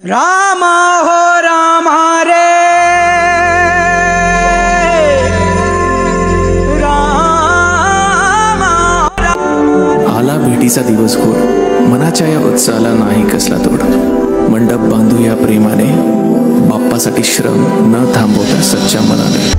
रामा हो रामा रे रामा। आला भेटीचा दिवस घोर, मनाच्या या उत्साहाला नाही कसला तोड। मंडप बांधू या प्रेमाने, बाप्पासाठी श्रम न थांबवता सच्च्या मनाने।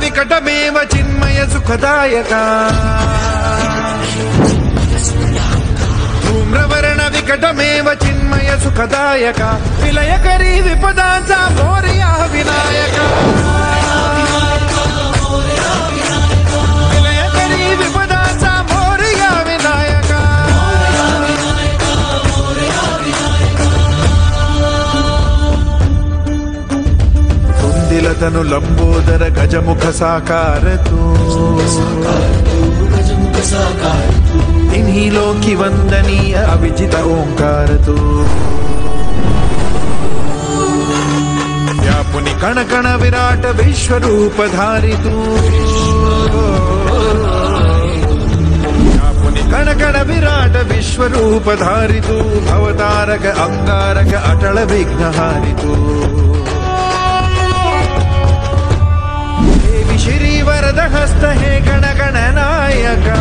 विकटमेव चिन्मय सुखदायका, धूम्रवर्ण विकटमेव चिन्मय सुखदायका, विलयकरी विपदांचा मोरया विनायका, विलयकरी विपदांचा मोरया विनायका। तनु लंबोदर गजमुख साकार तू, तिन्ही लोकी वंदनीय अविजित ओंकार तू। व्यापुनि कण कण विराट विश्वरूप धारी तू, व्यापुनि कण कण विराट विश्वरूप धारी तू। भवतारक अंगारक अटल विघ्नहारी तू, श्री वरद हस्त हे गण गण नायका,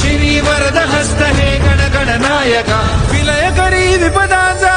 श्री वरद हस्त हे गण गण नायका, विलय करी विपदांचा